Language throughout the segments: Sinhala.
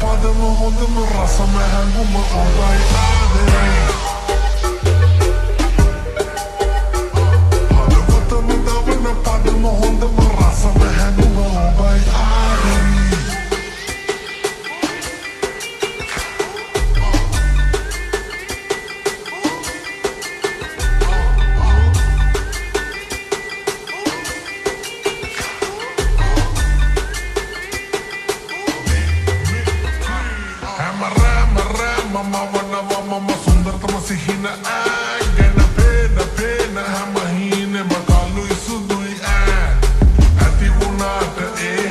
පදම හොඳම රසම හැඟුම ඔබයි ආදරේ හදවතම දවන පදම හොඳම රසම හැඟුම ඔබයි ආදරේ Mama sundartama sihina gana pena hamahine makalu isudui ati unata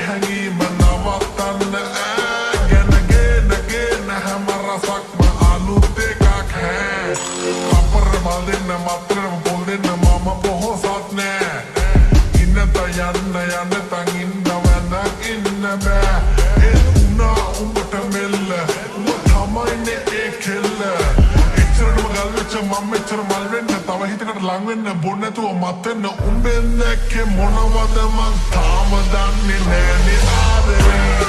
hangi manawattanna gana hamarasak ma alute kak hai apar maldenna matra boldenna mama boho satne inna tayanna tanginna wanak inna ba una umbata mella thamaine ekella මච්චර මල් වෙන්න තව හිතකට ලං වෙන්න බොන්න නැතුව මත් වෙන්න උඹෙන් දැක්කේ මොනවද මං තාම දන්නේ නෑනේ ආදරේ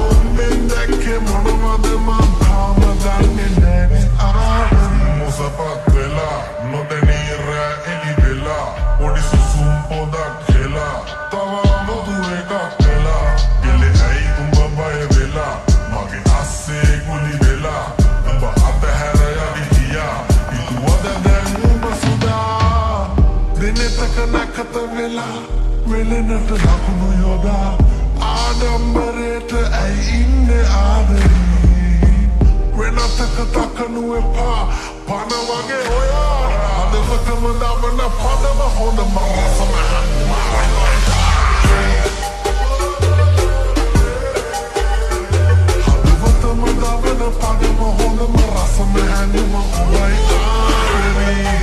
උඹෙන් දැක්කේ මොනවද මං තාම දන්නේ නෑනේ ආදරේ මොසපත් වෙලා නොදැනී රෑ එලි වෙලා පොඩි සුසුම් පොදක් හෙලා තව නොදු එකක් වෙලා ගෙලේ ඇයි උඹ බය වෙලා මගේ අස්සේ ගුලි වෙලා උඹ අතහැර යවි ගියා ඉතුවද දැන් උඹ සුදා දිනෙතක නැකත වෙලා වෙලෙනට ලකුණු යොදා ආඩම්බරයට ඇයි ඉන්නේ ආදරේ වෙනතක තකනු එපා පන වගේ ඔයා හදවතම දවන පදම හොඳම රසම පදම හොඳම රසම හැඟුම ඔබයි ආදරේ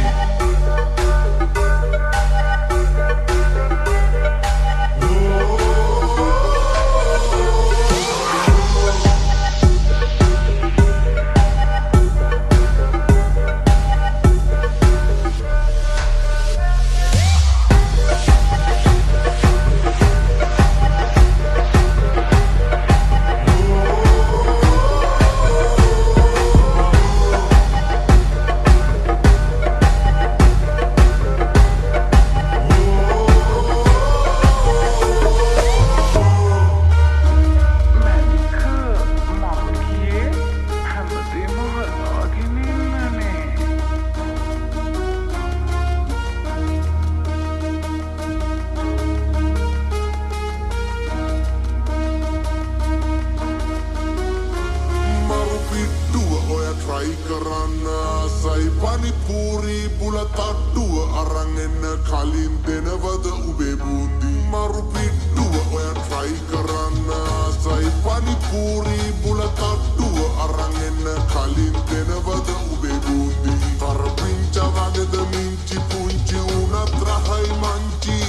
Sai panipuri pula tattua arang enna khalin denavada ube bundi maru pittua oya try karanna sai panipuri pula tattua arang enna khalin denavada ube bundi parpincha vageda minchi punchi una trahai manchi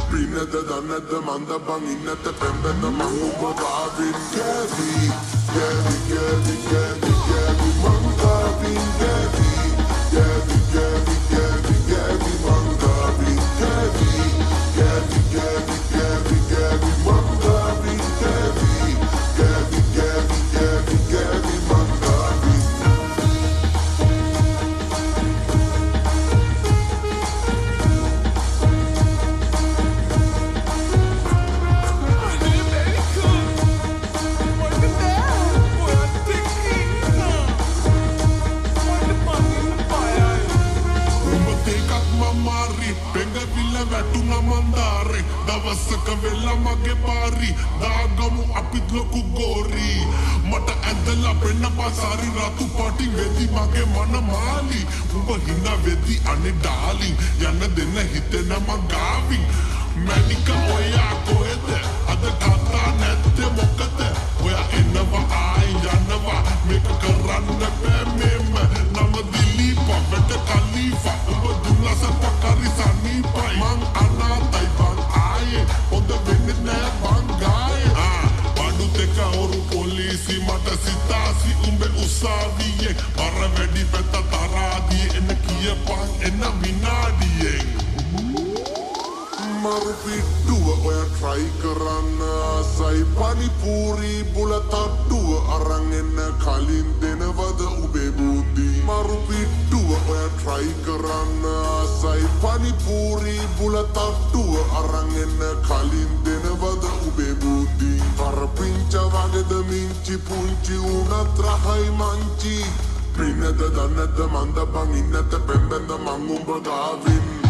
Prinada danada manda banginata pembeda mangu babin kevi manga bin kevi Gabi, manga bin Gabi, manga bin Gabi, manga bin Vätuna mandare Davasaka vela mage pari Dagamu apit loku gori Mata ඇඳලා පෙන්න පාසාරි රතු පාටි වෙදි මගේ මන මාලි උඹ හිනා වෙදි අනේ ඩාලින් යන්න දෙන්න හිතෙන මගාවින් මැනිකා ඔයා කොහෙද අද කතා නැත්තේ මොකද ඔයා එනවා ආයි යනවා මේක කරන්න බෑ මෙම නම දිලීපා වෙත කලීෆා උඹ දුන්නස පකරි සනීපයි මං අනාතයි බං ආයේ හොඳ වෙන්නේ නෑ බං ගායේ බඩු දෙක ඔරු පොලිසි මට සිතාසි උඹේ උසාවියේ අර වැඩි පෙත තරාදී එන කියපන් එන විනාඩියෙන් Maru pittua ඔය try කරන්න ආසයි පනිපූරි බුල තට්ටුව අරන් එන්න කලින් දෙනවද උබේ බුද්ධි මරු පිට්ටුව ඔය try කරන්න ආසයි පනිපූරි බුල තට්ටුව අරන් එන්න කලින් දෙනවද උබේ බුද්ධි පරපිංච වගේද මිංචි පුංචි උනත් රහයි මංචි පින්නද දන්නද මන්ද බං ඉන්නත පෙම්බෙන්ද මං උඹ ගාවින්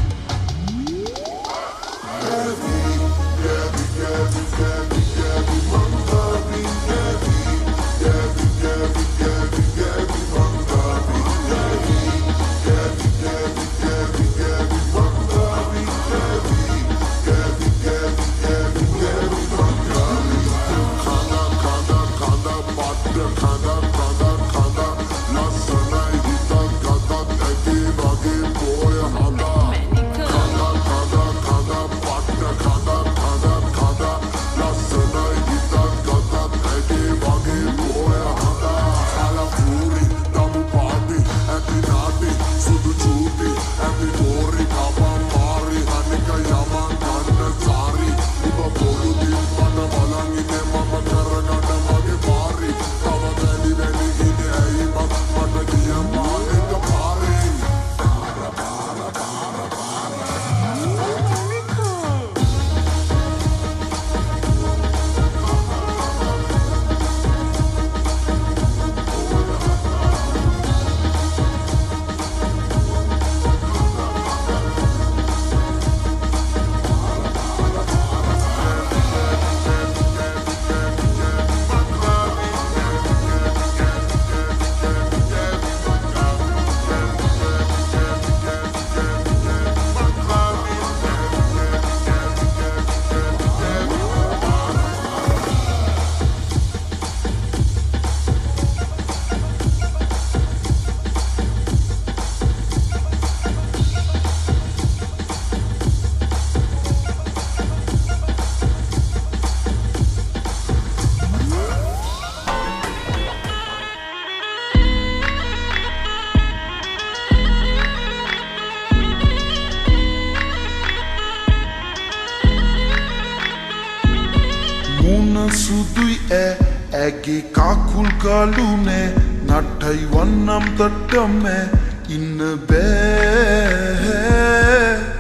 සුදුයි ඇගේ කාකුල් ගලුනේ නට්ටයි වන්නම් තට්ටමේ ඉන්න බෑ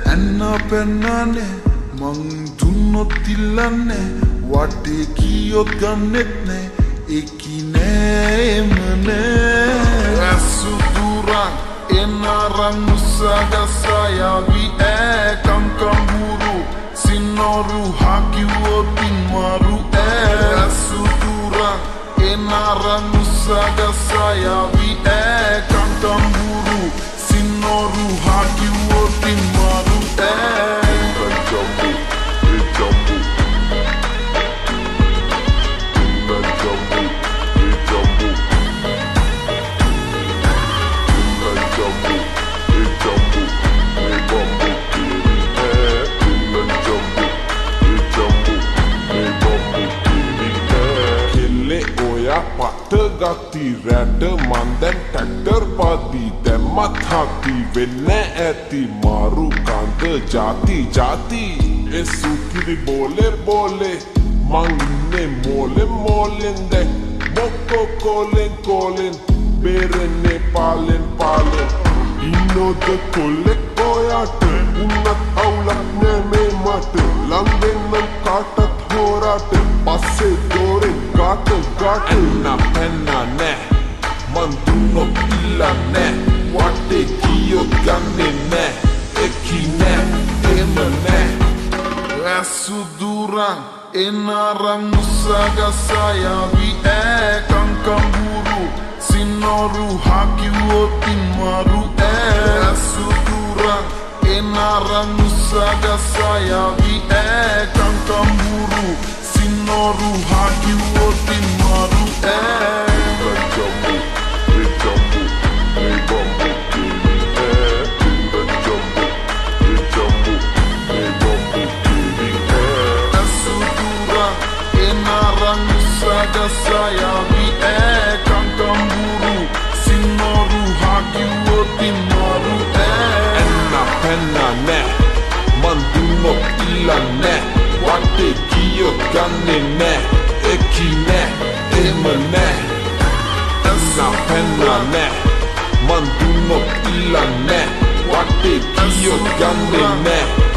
ඇන්න පෙන්නනේ මං දුන්නොත් ඉල්ලන්නේ වටේ කීයොත් ගන්නෙත්නේ ඒකි නෑමනේ ඇසුදුරන් එනරන් මුසගසයාවි කංකම්බුරු සින්නොරු හකිවොතින් මරු ඇසුදුරන් එනරන් මුසගසයාවි කංකම්බුරු සින්නොරු හකිවොතින් මරු ගති රැට මන්දැන් ටැක්ටර් පදී දැම්මත් හති වෙන්න ඇති මාරු කන්ද ජාති ජාති එසුකිරි බෝලෙ බෝලෙ මංන්නේ මෝලෙන් මෝලෙන් දැන් මොක්කෝ කෝලෙන් කෝලෙන් බේරෙන්නේ පාලෙන් පාලෙන් ඉන්නෝද කොල්ලෙක් ඔයාට උන්නත් අවුලක් නෑ මේ මට ලංවෙන්නම් කාටත් හෝරාට පස්සේ දෝරෙන් ගාට ගාට එන්න පැන්න නෑ මන් දුන්නොත් ඉල්ලන්නේ වටේ කීයොත් ගන්නේ නෑ එකි නෑ එම නෑ ඇසුදුරන් එනරන් මුසගසයාවි කංකම්බුරු සින්නොරු හකිවොතින් මරු ඇසුදුරන් එනරන් මුසගසයාවි කංකම්බුරු සින්නොරු හකිවොතින් මරු Sayavi kangkamburu sinoru hakiwotin maru enna penna ne mandunok illa ne ne eki ne ema ne esa penna ne manduno pila ne wate kiyo gande ne